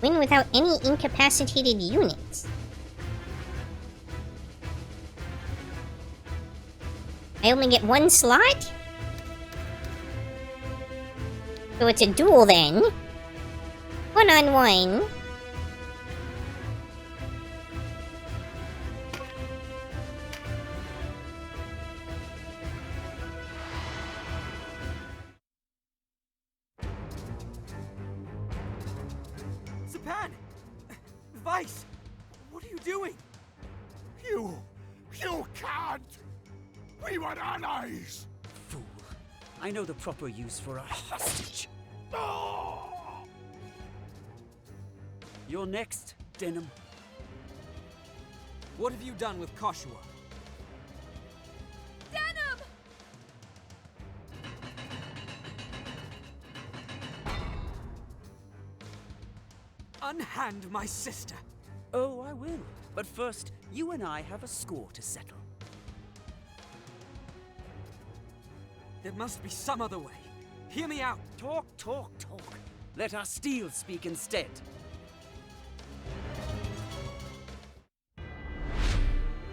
Win without any incapacitated units. I only get one slot? So it's a duel then. 1-on-1. Zapan! Vice! What are you doing? You can't! We were allies! Fool. I know the proper use for a hostage. Oh! You're next, Denim. What have you done with Koshua? Denim! Unhand my sister! Oh, I will. But first, you and I have a score to settle. There must be some other way. Hear me out. Talk. Let our steel speak instead.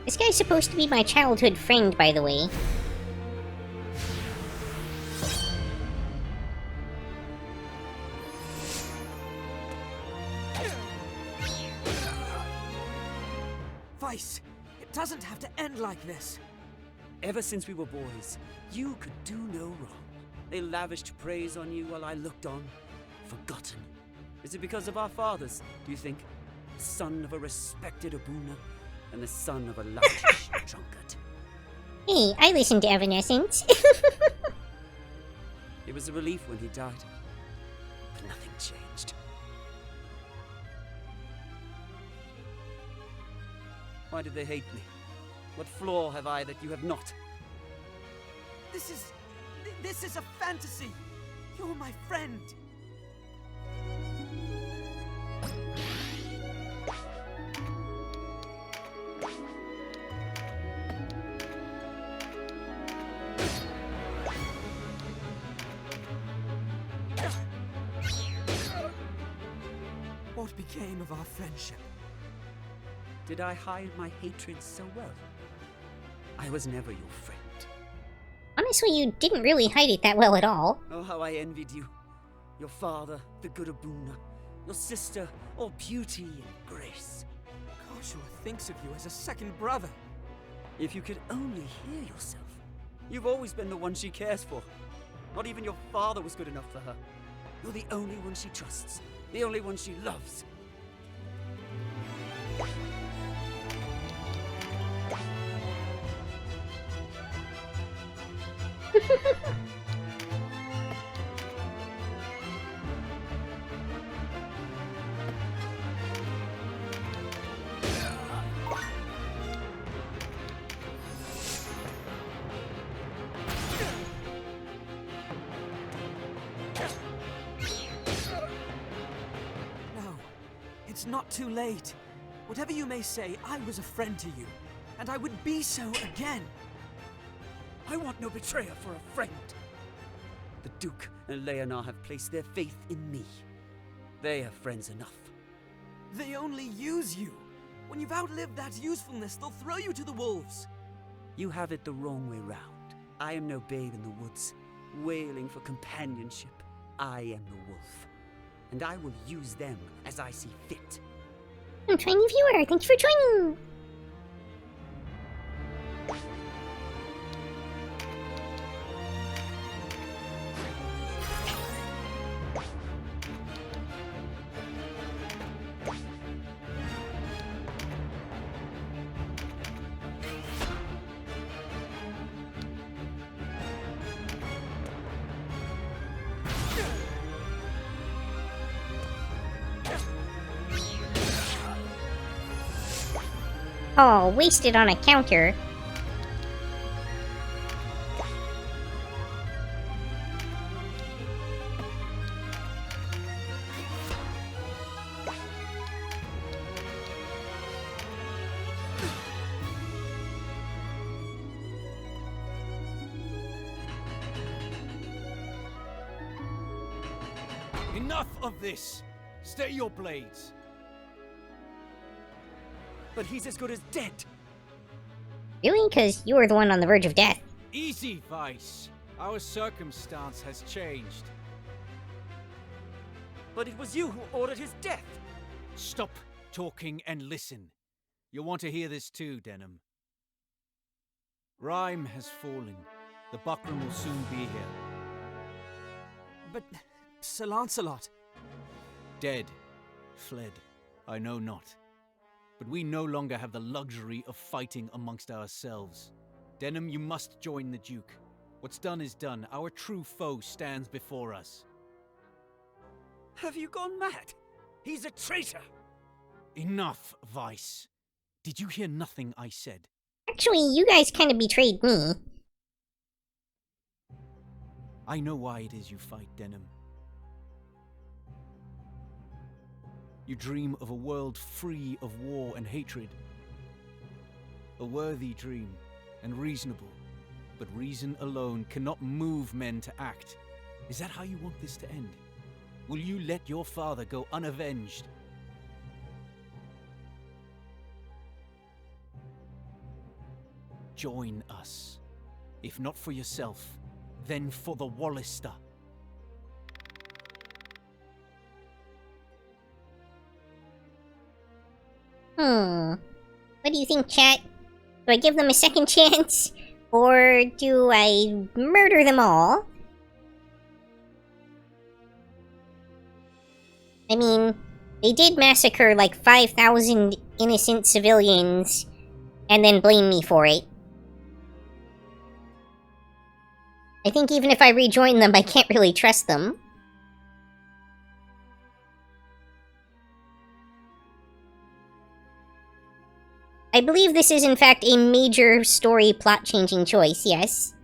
This guy's supposed to be my childhood friend, by the way. Vice, it doesn't have to end like this. Ever since we were boys, you could do no wrong. They lavished praise on you while I looked on, forgotten. Is it because of our fathers, do you think? The son of a respected Abuna, and the son of a loutish drunkard. Hey, I listened to Evanescence. It was a relief when he died, but nothing changed. Why did they hate me? What flaw have I that you have not? This is a fantasy. You're my friend. What became of our friendship? Did I hide my hatred so well? I was never your friend. Honestly, you didn't really hide it that well at all. Oh, how I envied you. Your father, the good Abuna. Your sister, all beauty and grace. Koshua thinks of you as a second brother. If you could only hear yourself. You've always been the one she cares for. Not even your father was good enough for her. You're the only one she trusts. The only one she loves. No, it's not too late. Whatever you may say, I was a friend to you, and I would be so again. I want no betrayer for a friend. The Duke and Leonard have placed their faith in me. They have friends enough. They only use you. When you've outlived that usefulness, they'll throw you to the wolves. You have it the wrong way round. I am no babe in the woods, wailing for companionship. I am the wolf, and I will use them as I see fit. Tiny viewer, thanks for joining! Oh, wasted on a counter. Enough of this! Steady your blades. But he's as good as dead. Really? Because you were the one on the verge of death. Easy, Vice. Our circumstance has changed. But it was you who ordered his death. Stop talking and listen. You'll want to hear this too, Denim. Rhyme has fallen. The Buckram will soon be here. But Sir Lancelot... Dead. Fled. I know not. But we no longer have the luxury of fighting amongst ourselves. Denim, you must join the Duke. What's done is done. Our true foe stands before us. Have you gone mad? He's a traitor! Enough, Vice. Did you hear nothing I said? Actually, you guys kind of betrayed me. I know why it is you fight, Denim. You dream of a world free of war and hatred. A worthy dream, and reasonable. But reason alone cannot move men to act. Is that how you want this to end? Will you let your father go unavenged? Join us. If not for yourself, then for the Wallister. What do you think, chat? Do I give them a second chance? Or do I murder them all? I mean, they did massacre like 5,000 innocent civilians and then blame me for it. I think even if I rejoin them, I can't really trust them. I believe this is in fact a major story plot-changing choice, yes.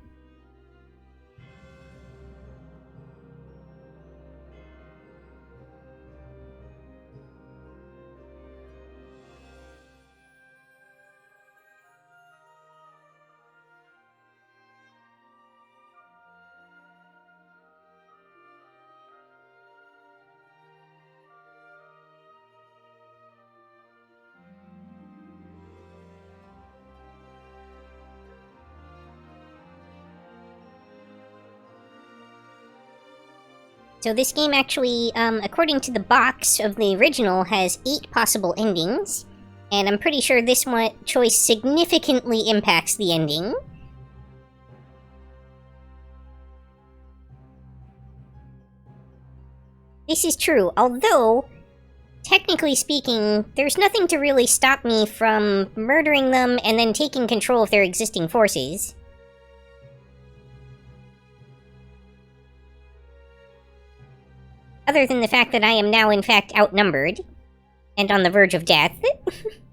So this game actually, according to the box of the original, has 8 possible endings. And I'm pretty sure this one choice significantly impacts the ending. This is true, although, technically speaking, there's nothing to really stop me from murdering them and then taking control of their existing forces. Other than the fact that I am now, in fact, outnumbered, and on the verge of death,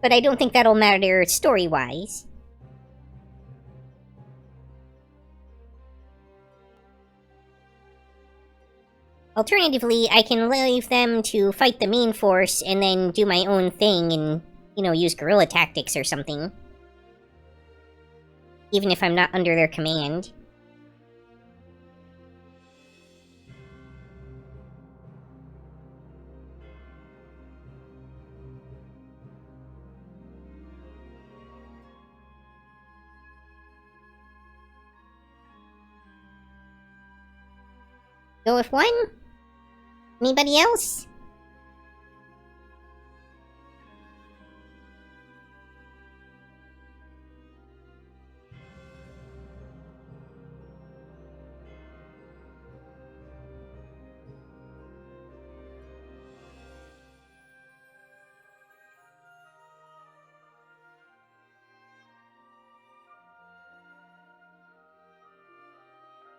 but I don't think that'll matter story-wise. Alternatively, I can leave them to fight the main force and then do my own thing and, you know, use guerrilla tactics or something. Even if I'm not under their command. Go with one? Anybody else?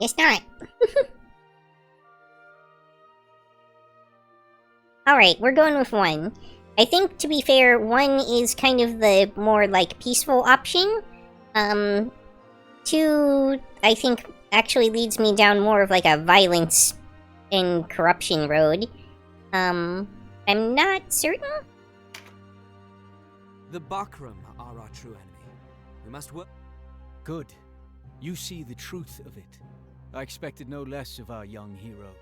Guess not. Alright, we're going with 1. I think, to be fair, 1 is kind of the more, like, peaceful option. 2, I think, actually leads me down more of, like, a violence and corruption road. I'm not certain? The Buckram are our true enemy. We must work... Good. You see the truth of it. I expected no less of our young hero.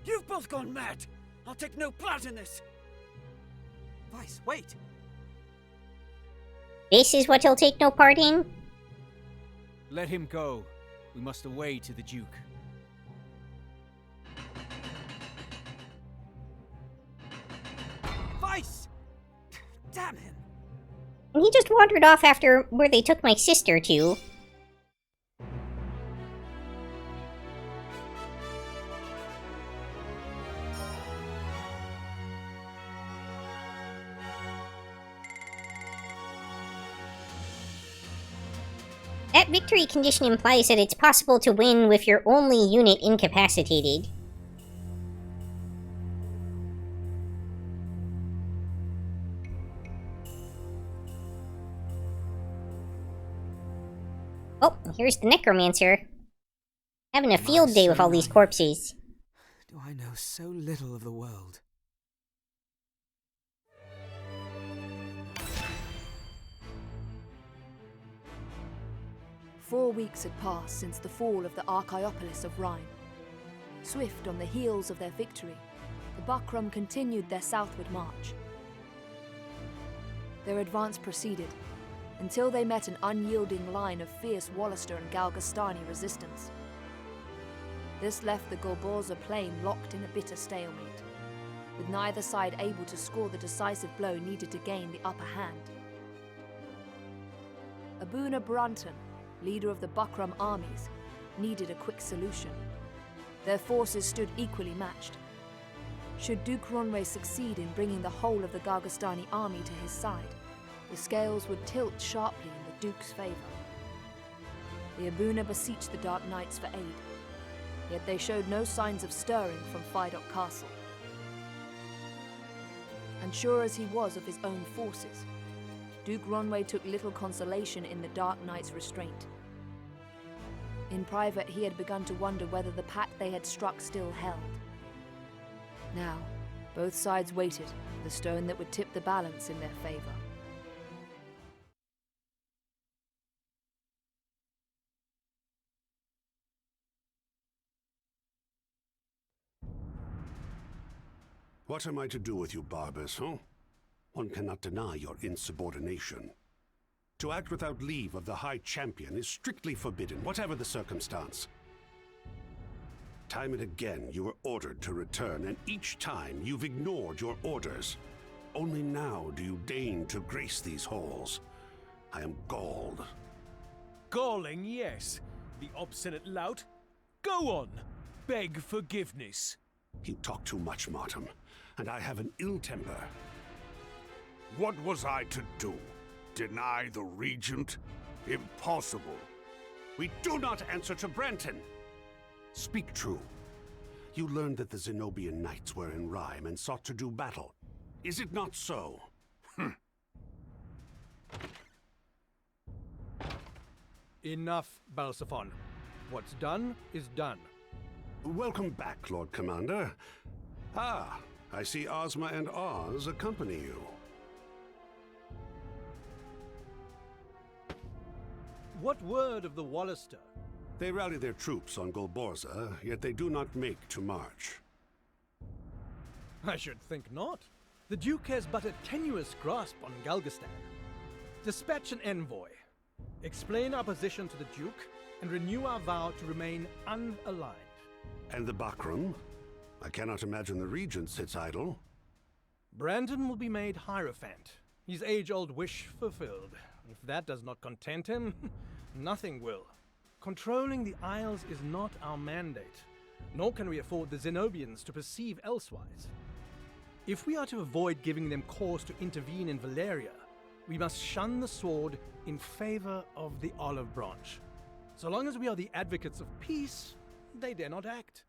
You've both gone mad! I'll take no part in this! Vice, wait! This is what he'll take no part in? Let him go. We must away to the Duke. Vice! Damn him! And he just wandered off after where they took my sister to. That victory condition implies that it's possible to win with your only unit incapacitated. Oh, here's the necromancer. Having a field day with all these corpses. Do I know so little of the world? Four weeks had passed since the fall of the Archaeopolis of Rhine. Swift on the heels of their victory, the Buckram continued their southward march. Their advance proceeded, until they met an unyielding line of fierce Wallister and Galgastani resistance. This left the Golborza plain locked in a bitter stalemate, with neither side able to score the decisive blow needed to gain the upper hand. Abuna Brunton, leader of the Buckram armies, needed a quick solution. Their forces stood equally matched. Should Duke Ronwe succeed in bringing the whole of the Gargastani army to his side, the scales would tilt sharply in the Duke's favor. The Abuna beseeched the Dark Knights for aid, yet they showed no signs of stirring from Fidok Castle. Unsure as he was of his own forces, Duke Ronwe took little consolation in the Dark Knight's restraint. In private, he had begun to wonder whether the pact they had struck still held. Now, both sides waited for the stone that would tip the balance in their favor. What am I to do with you, Barbas, huh? One cannot deny your insubordination. To act without leave of the High Champion is strictly forbidden, whatever the circumstance. Time and again, you were ordered to return, and each time you've ignored your orders. Only now do you deign to grace these halls. I am galled. Galling, yes. The obstinate lout. Go on. Beg forgiveness. You talk too much, Martin, and I have an ill temper. What was I to do? Deny the Regent? Impossible. We do not answer to Branton. Speak true. You learned that the Zenobian Knights were in Rime and sought to do battle. Is it not so? Enough, Balsaphon. What's done is done. Welcome back, Lord Commander. Ah, I see Ozma and Oz accompany you. What word of the Wallister? They rally their troops on Golborza, yet they do not make to march. I should think not. The Duke has but a tenuous grasp on Galgastan. Dispatch an envoy. Explain our position to the Duke, and renew our vow to remain unaligned. And the Buckram? I cannot imagine the Regent sits idle. Brandon will be made Hierophant, his age-old wish fulfilled. If that does not content him, nothing will. Controlling the Isles is not our mandate, nor can we afford the Zenobians to perceive elsewise. If we are to avoid giving them cause to intervene in Valeria, we must shun the sword in favor of the olive branch. So long as we are the advocates of peace, they dare not act.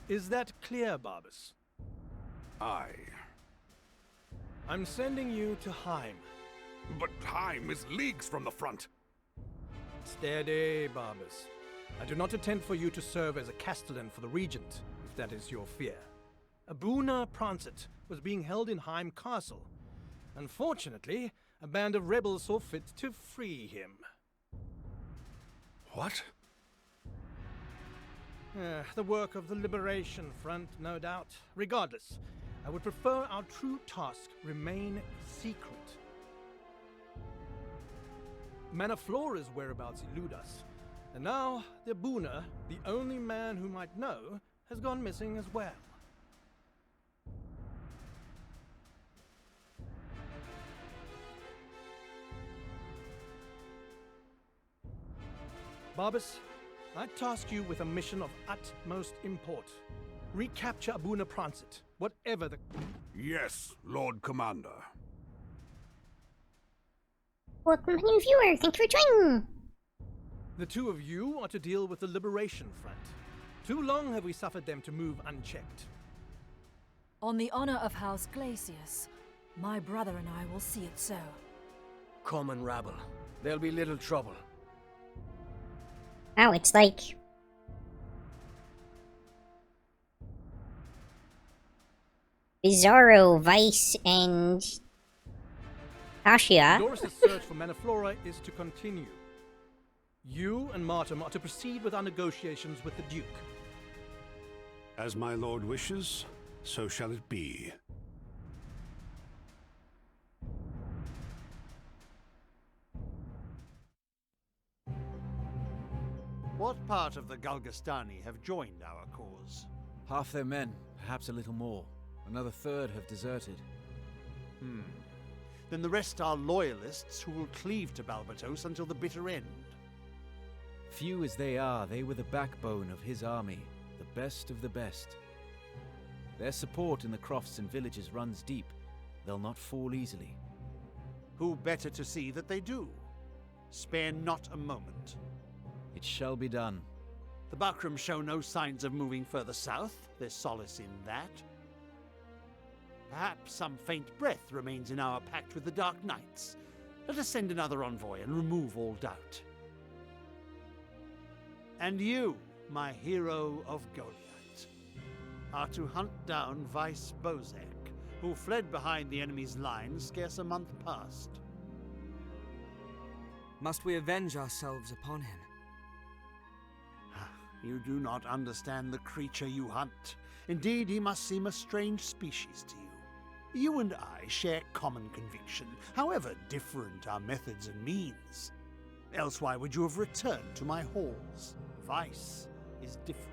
Is that clear, Barbas? Aye. I'm sending you to Heim. But Heim is leagues from the front. Steady, Barbas. I do not intend for you to serve as a castellan for the Regent, if that is your fear. Abuna Prancet was being held in Heim Castle. Unfortunately, a band of rebels saw fit to free him. What? The work of the Liberation Front, no doubt. Regardless, I would prefer our true task remain secret. Manaflora's whereabouts elude us, and now the Buna, the only man who might know, has gone missing as well. Barbas, I task you with a mission of utmost import. Recapture Abuna Pransit, whatever the... Yes, Lord Commander. Welcome, new viewer. Thank you for joining. The two of you are to deal with the Liberation Front. Too long have we suffered them to move unchecked. On the honor of House Glacius, my brother and I will see it so. Common rabble. There'll be little trouble. Wow, it's like... Bizarro, Vice, and... Kasia. Doris's search for Manaflora is to continue. You and Martin are to proceed with our negotiations with the Duke. As my lord wishes, so shall it be. What part of the Galgastani have joined our cause? Half their men, perhaps a little more. Another third have deserted. Then the rest are loyalists who will cleave to Balbatos until the bitter end. Few as they are, they were the backbone of his army, the best of the best. Their support in the crofts and villages runs deep. They'll not fall easily. Who better to see that they do? Spare not a moment. It shall be done. The Bakram show no signs of moving further south. There's solace in that. Perhaps some faint breath remains in our pact with the Dark Knights. Let us send another envoy and remove all doubt. And you, my hero of Goliath, are to hunt down Vice Bozek, who fled behind the enemy's lines scarce a month past. Must we avenge ourselves upon him? You do not understand the creature you hunt. Indeed, he must seem a strange species to you. You and I share common conviction, however different our methods and means. Else why would you have returned to my halls? Vice is different.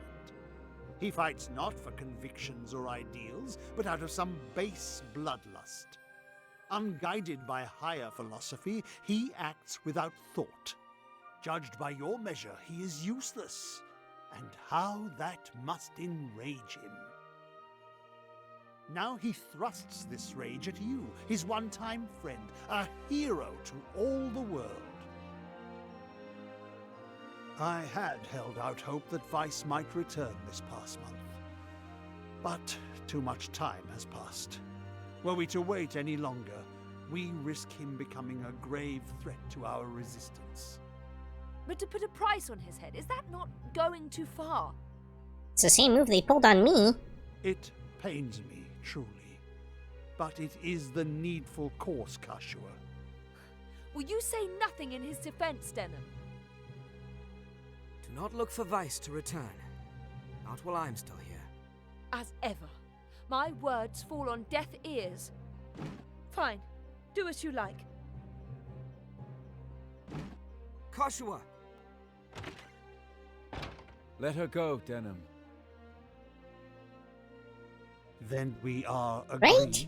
He fights not for convictions or ideals, but out of some base bloodlust. Unguided by higher philosophy, he acts without thought. Judged by your measure, he is useless. And how that must enrage him. Now he thrusts this rage at you, his one-time friend, a hero to all the world. I had held out hope that Vice might return this past month. But too much time has passed. Were we to wait any longer, we risk him becoming a grave threat to our resistance. But to put a price on his head, is that not going too far? It's the same move they pulled on me. It pains me, truly. But it is the needful course, Kashua. Will you say nothing in his defense, Denham? Do not look for Vice to return. Not while I'm still here. As ever. My words fall on deaf ears. Fine. Do as you like. Kashua! Let her go, Denham. Then we are agreed. Right?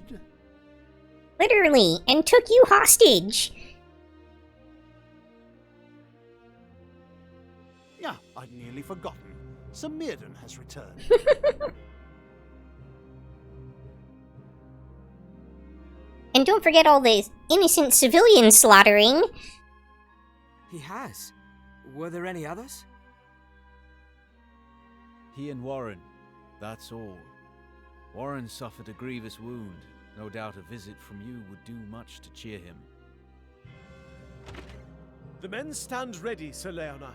Literally, and took you hostage. Yeah, I'd nearly forgotten. Sir Mirden has returned. And don't forget all the innocent civilian slaughtering. He has. Were there any others? He and Warren, that's all. Warren suffered a grievous wound. No doubt a visit from you would do much to cheer him. The men stand ready, Sir Leona.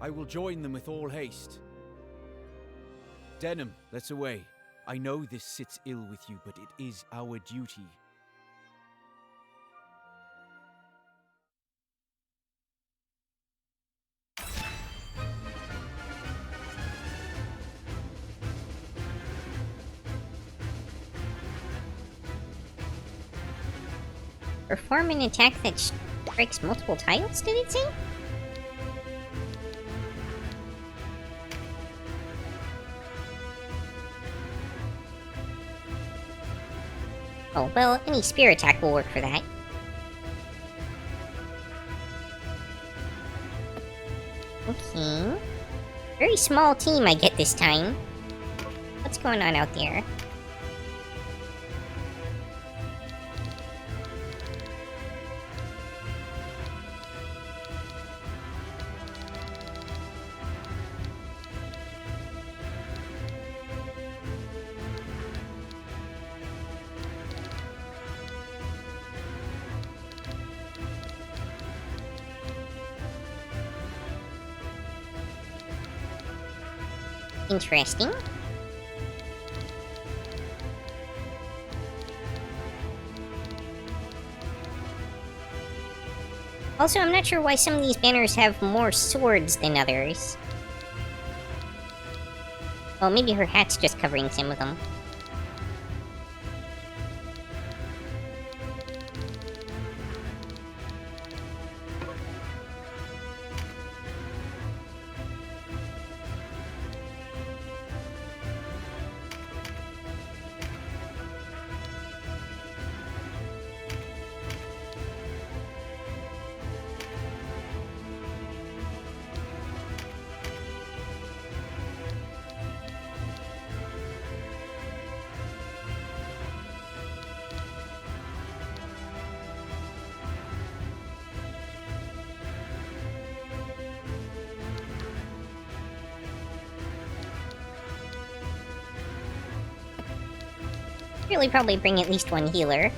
I will join them with all haste. Denham, let's away. I know this sits ill with you, but it is our duty. Perform an attack that strikes multiple tiles, did it say? Oh, well, any spear attack will work for that. Okay. Very small team I get this time. What's going on out there? Interesting. Also, I'm not sure why some of these banners have more swords than others. Well, maybe her hat's just covering some of them. Really probably bring at least one healer.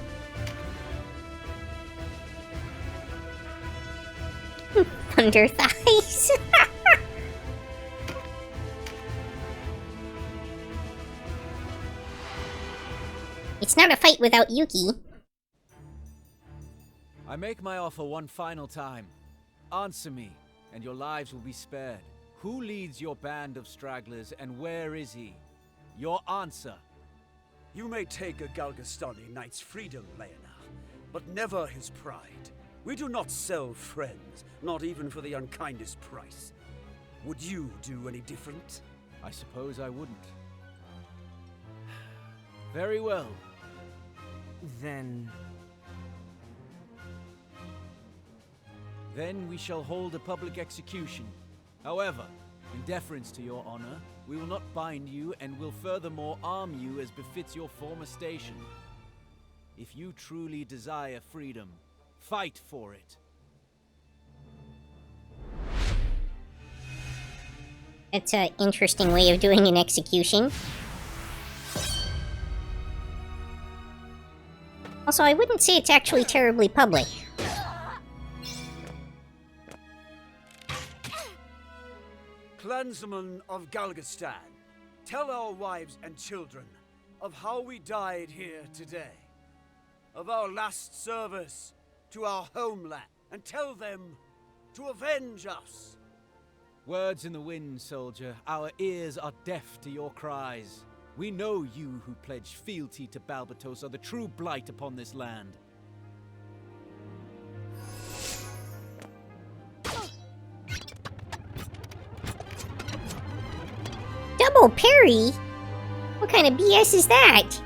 Thunder thighs. It's not a fight without Yuki. I make my offer one final time. Answer me, and your lives will be spared. Who leads your band of stragglers, and where is he? Your answer. You may take a Galgastani knight's freedom, Leona, but never his pride. We do not sell friends, not even for the unkindest price. Would you do any different? I suppose I wouldn't. Very well. Then we shall hold a public execution. However, in deference to your honor, we will not bind you and will furthermore arm you as befits your former station. If you truly desire freedom, fight for it. It's an interesting way of doing an execution. Also, I wouldn't say it's actually terribly public. Clansmen of Galgastan, tell our wives and children of how we died here today, of our last service to our homeland, and tell them to avenge us. Words in the wind, soldier. Our ears are deaf to your cries. We know you who pledge fealty to Balbatos are the true blight upon this land. Double parry? What kind of BS is that?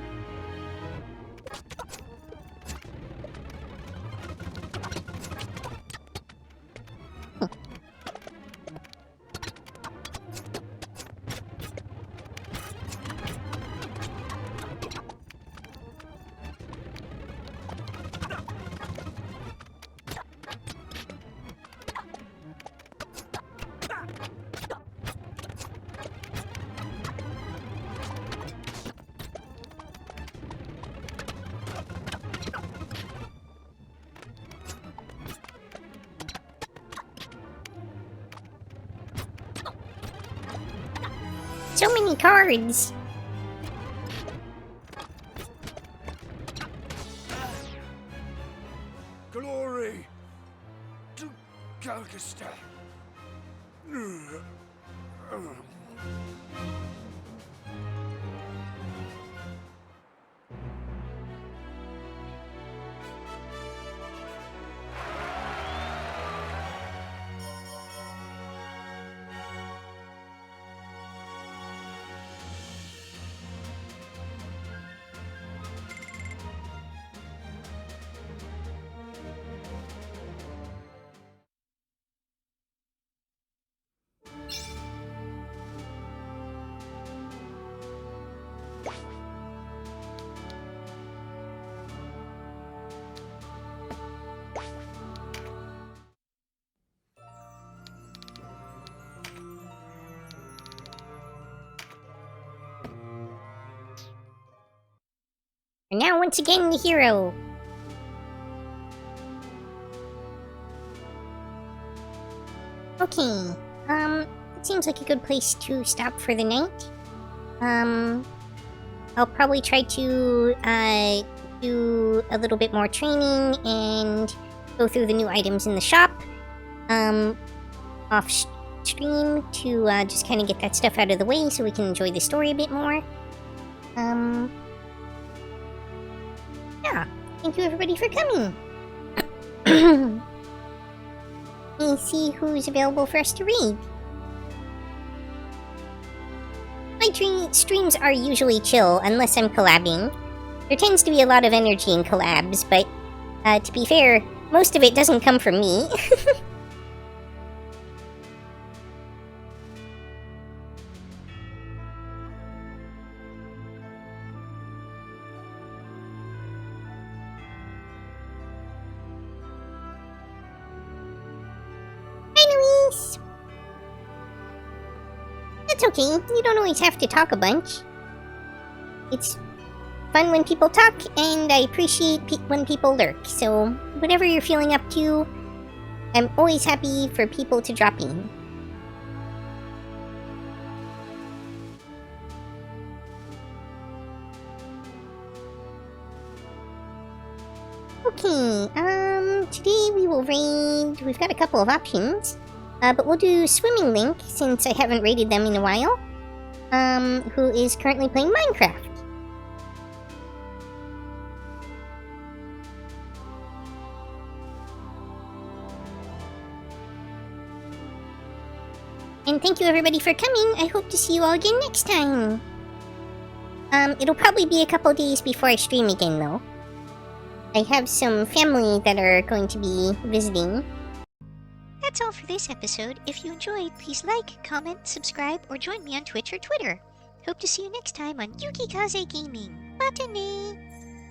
So many cards. Glory to Galgastan. And now, once again, the hero. Okay, it seems like a good place to stop for the night. I'll probably try to, do a little bit more training and go through the new items in the shop, off stream to, just kind of get that stuff out of the way so we can enjoy the story a bit more. Yeah, thank you everybody for coming. Let me see who's available for us to read. My streams are usually chill unless I'm collabing. There tends to be a lot of energy in collabs, but to be fair, most of it doesn't come from me. Hi, Louise! That's okay, you don't always have to talk a bunch. It's fun when people talk, and I appreciate when people lurk, so whatever you're feeling up to, I'm always happy for people to drop in. Okay, today we will raid, we've got a couple of options, but we'll do Swimming Link, since I haven't raided them in a while, who is currently playing Minecraft. And thank you everybody for coming. I hope to see you all again next time. It'll probably be a couple days before I stream again though. I have some family that are going to be visiting. That's all for this episode. If you enjoyed, please like, comment, subscribe, or join me on Twitch or Twitter. Hope to see you next time on Yukikaze Gaming. Matane!